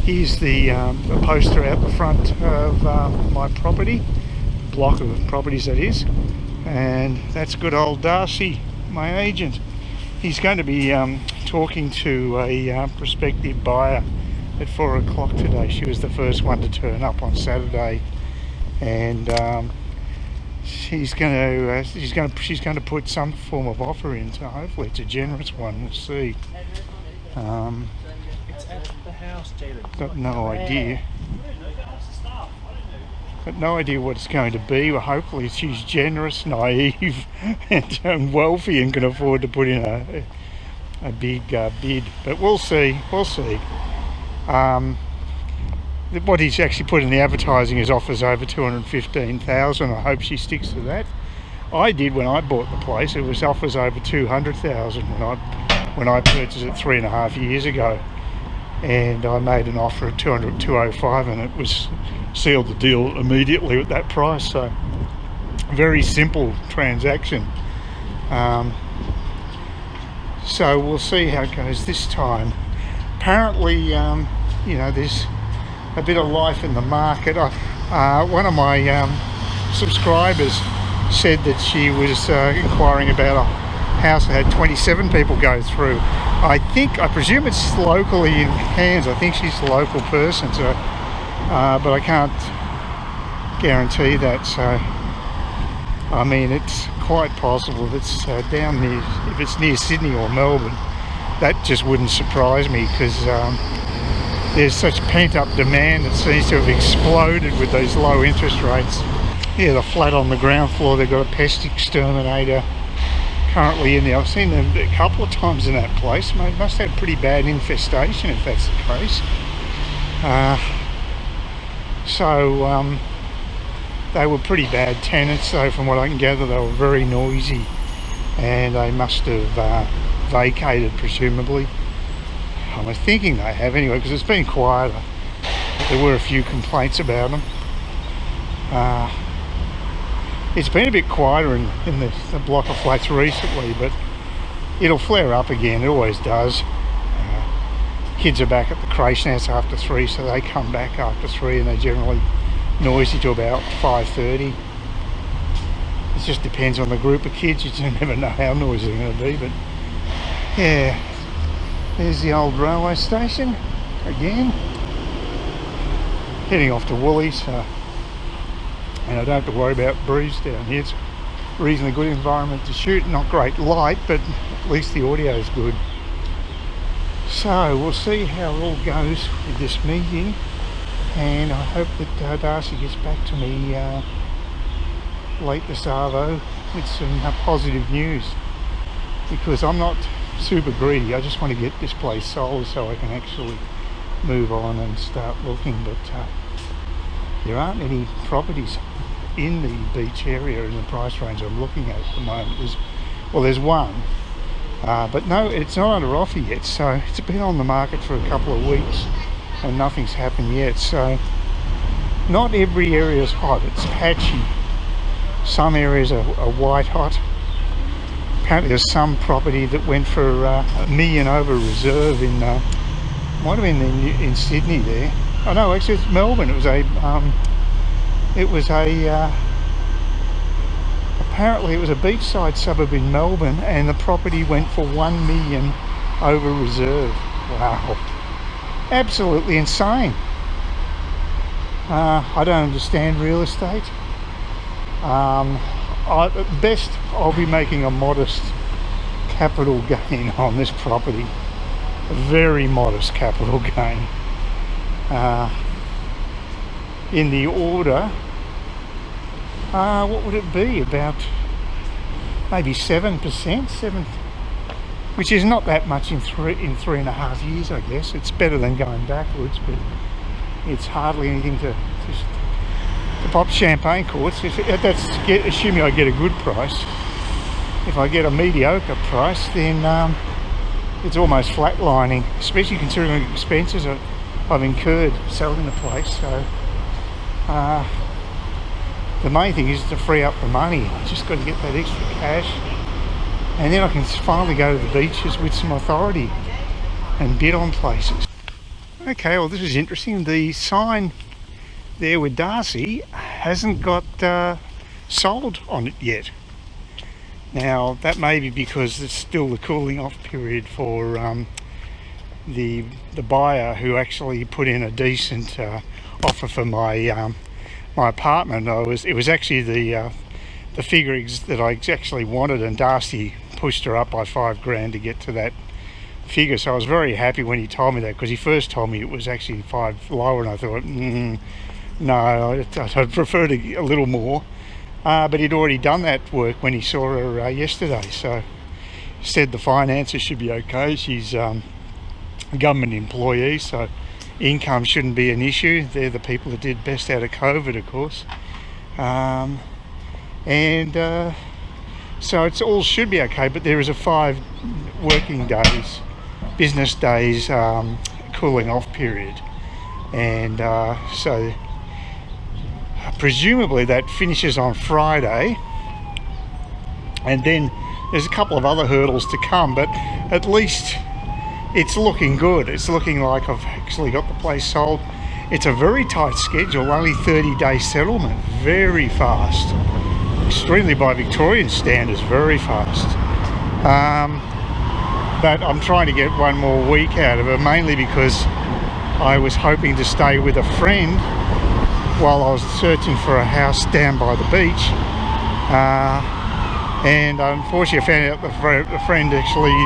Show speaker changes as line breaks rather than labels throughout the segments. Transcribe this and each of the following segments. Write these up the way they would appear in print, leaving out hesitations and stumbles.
Here's the poster out the front of my property, block of properties that is, and that's good old Darcy, my agent. He's going to be talking to a prospective buyer at 4 o'clock today. She was the first one to turn up on Saturday, and she's going to put some form of offer in. So hopefully it's a generous one. We'll see.
It's at the house, Jalen.
Got no idea. Got no idea what it's going to be. Well, hopefully she's generous, naive, and wealthy, and can afford to put in a big bid. But we'll see. We'll see. What he's actually put in the advertising is offers over 215,000. I hope she sticks to that. I did when I bought the place. It was offers over 200,000 when I purchased it 3.5 years ago, and I made an offer of 205, and it was sealed the deal immediately at that price. So very simple transaction. So we'll see how it goes this time. Apparently, there's a bit of life in the market. One of my subscribers said that she was inquiring about a house that had 27 people go through. I presume it's locally in Cairns. I think she's a local person, so but I can't guarantee that. So I mean, it's quite possible that it's down near, if it's near Sydney or Melbourne. That just wouldn't surprise me, because there's such pent-up demand that seems to have exploded with these low interest rates. Yeah, the flat on the ground floor, they've got a pest exterminator currently in there. I've seen them a couple of times in that place. Must have pretty bad infestation if that's the case. They were pretty bad tenants, though, from what I can gather. They were very noisy, and they must have vacated, presumably. I'm thinking they have anyway, because it's been quieter. There were a few complaints about them. It's been a bit quieter in the block of flats recently, but it'll flare up again. It always does. Kids are back at the creche nest after 3, so they come back after 3, and they're generally noisy to about 5:30. It just depends on the group of kids. You just never know how noisy they're going to be. But yeah, there's the old railway station again. Heading off to Woolies. And I don't have to worry about breeze down here. It's a reasonably good environment to shoot. Not great light, but at least the audio is good. So we'll see how it all goes with this meeting, and I hope that Darcy gets back to me late this arvo with some positive news, because I'm not super greedy. I just want to get this place sold so I can actually move on and start looking. But there aren't any properties in the beach area in the price range I'm looking at the moment. There's one, but no, it's not under offer yet. So it's been on the market for a couple of weeks and nothing's happened yet. So not every area is hot. It's patchy. Some areas are white hot. Apparently there's some property that went for $1 million over reserve in might have been in Sydney there. Oh no, actually it's Melbourne. Apparently it was a beachside suburb in Melbourne, and the property went for $1 million over reserve. Wow, absolutely insane. I don't understand real estate. At best I'll be making a modest capital gain on this property, a very modest capital gain. In the order, what would it be, about maybe 7%, which is not that much in 3.5 years, I guess. It's better than going backwards, but it's hardly anything to pop champagne corks. Assuming I get a good price. If I get a mediocre price, then it's almost flatlining, especially considering the expenses I've incurred selling the place. So the main thing is to free up the money. I just got to get that extra cash, and then I can finally go to the beaches with some authority and bid on places. Okay, well, this is interesting. The sign there with Darcy hasn't got sold on it yet. Now, that may be because it's still the cooling off period for the buyer who actually put in a decent offer for my my apartment. It was actually the figure that I actually wanted, and Darcy pushed her up by $5,000 to get to that figure. So I was very happy when he told me that, because he first told me it was actually 5 lower, and I thought, no, I'd prefer to get a little more. But he'd already done that work when he saw her yesterday, so he said the finances should be okay. She's a government employee, so income shouldn't be an issue. They're the people that did best out of COVID, of course. So it's all should be okay, but there is a 5 working days, business days, cooling off period, and so presumably that finishes on Friday, and then there's a couple of other hurdles to come, but at least it's looking good. It's looking like I've actually got the place sold. It's a very tight schedule, only 30-day settlement, very fast, extremely by Victorian standards, very fast. But I'm trying to get one more week out of it, mainly because I was hoping to stay with a friend while I was searching for a house down by the beach, and unfortunately I found out the friend actually,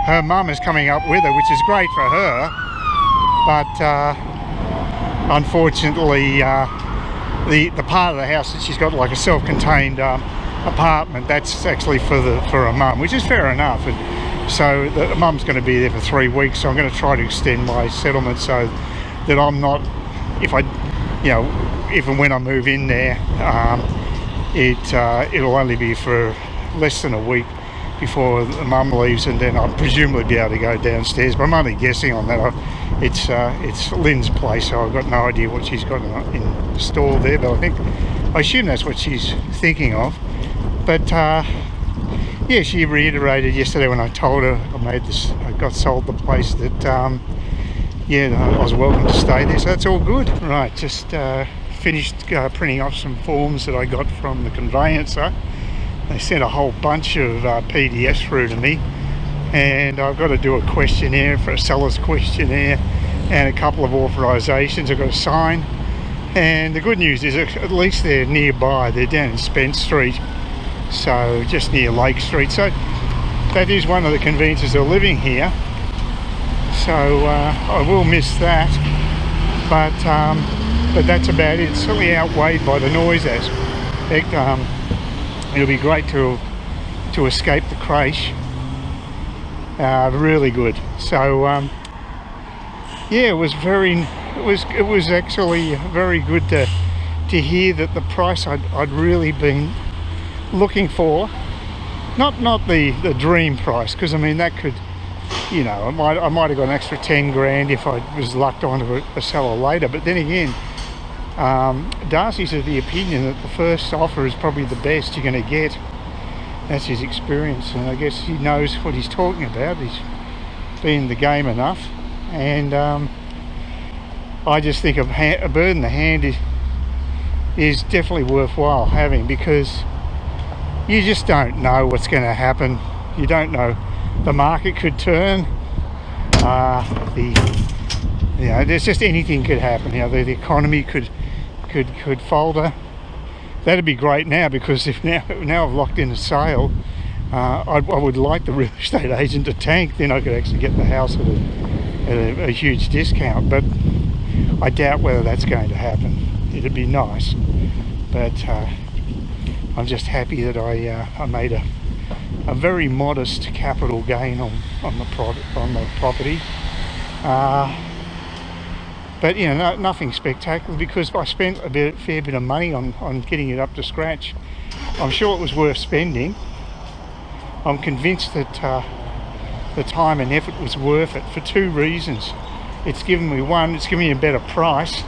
her mum is coming up with her, which is great for her, but unfortunately the part of the house that she's got, like a self-contained apartment, that's actually for her mum, which is fair enough. And so the mum's going to be there for 3 weeks, so I'm going to try to extend my settlement so that I'm not, if and when I move in there, it'll only be for less than a week before the mum leaves, and then I'll presumably be able to go downstairs, but I'm only guessing on that. It's Lynn's place, so I've got no idea what she's got in store there, but I assume that's what she's thinking of. But yeah, she reiterated yesterday when I told her I got sold the place, that yeah, I was welcome to stay there, so that's all good. Right, just finished printing off some forms that I got from the conveyancer. They sent a whole bunch of PDFs through to me, and I've got to do a questionnaire, for a seller's questionnaire, and a couple of authorisations I've got to sign. And the good news is at least they're nearby. They're down in Spence Street, so just near Lake Street. So that is one of the conveyancers that are living here. So I will miss that, but that's about it. It's certainly outweighed by the noise aspect. It'll be great to escape the crash. Really good. So yeah, it was actually very good to hear that the price I'd really been looking for, not the dream price, because I mean that could, I might have got an extra 10 grand if I was lucked onto a seller later. But then again, Darcy's of the opinion that the first offer is probably the best you're going to get. That's his experience, and I guess he knows what he's talking about. He's been in the game enough, and I just think a bird in the hand is definitely worthwhile having, because you just don't know what's going to happen. You don't know. The market could turn. There's just anything could happen. The economy could falter. That'd be great now, because if now I've locked in a sale, I would like the real estate agent to tank. Then I could actually get the house at a huge discount. But I doubt whether that's going to happen. It'd be nice, but I'm just happy that I made a very modest capital gain on the property. But nothing spectacular, because I spent a fair bit of money on getting it up to scratch. I'm sure it was worth spending. I'm convinced that the time and effort was worth it for 2 reasons. It's given me a better price.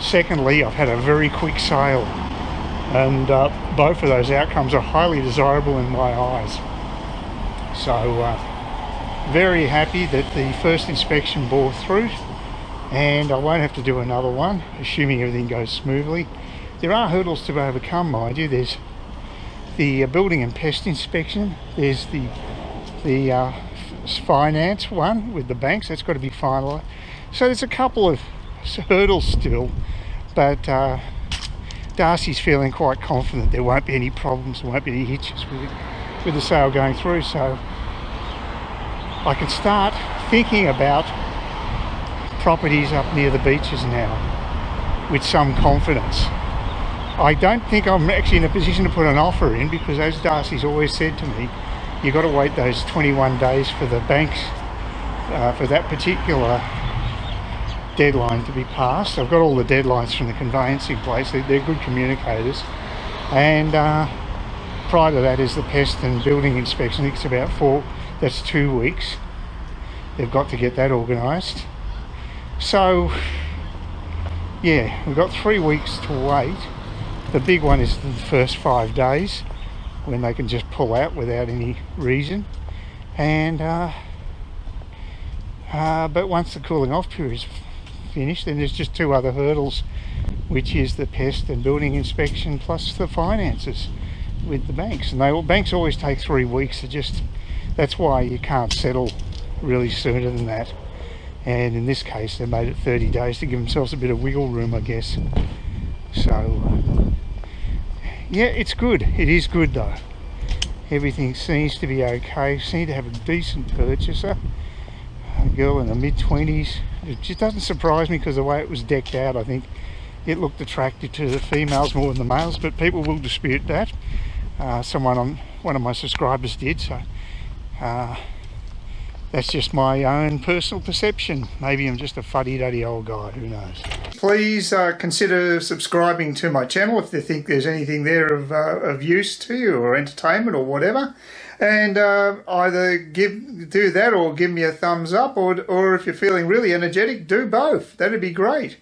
Secondly, I've had a very quick sale, and both of those outcomes are highly desirable in my eyes. So very happy that the first inspection bore through, and I won't have to do another one, assuming everything goes smoothly. There are hurdles to overcome, mind you. There's the building and pest inspection. There's the finance one with the banks. That's got to be finalised. So there's a couple of hurdles still, but Darcy's feeling quite confident there won't be any problems, there won't be any hitches with the sale going through. So I can start thinking about properties up near the beaches now with some confidence. I don't think I'm actually in a position to put an offer in, because as Darcy's always said to me, you've got to wait those 21 days for the banks, for that particular deadline to be passed. I've got all the deadlines from the conveyancing place. They're good communicators. And prior to that is the pest and building inspection. I think it's about that's 2 weeks. They've got to get that organised. So yeah, we've got 3 weeks to wait. The big one is the first 5 days, when they can just pull out without any reason. And but once the cooling off period is finished, then there's just 2 other hurdles, which is the pest and building inspection plus the finances with the banks. And banks always take 3 weeks. That's why you can't settle really sooner than that. And in this case they made it 30 days to give themselves a bit of wiggle room, I guess. So yeah, it's good. It is good though. Everything seems to be okay. Seem to have a decent purchaser, a girl in the mid-20s. It just doesn't surprise me, because the way it was decked out, I think it looked attractive to the females more than the males, but people will dispute that. One of my subscribers did, so that's just my own personal perception. Maybe I'm just a fuddy-duddy old guy, who knows. Please consider subscribing to my channel if you think there's anything there of use to you, or entertainment or whatever. And either do that or give me a thumbs up, or if you're feeling really energetic, do both. That'd be great.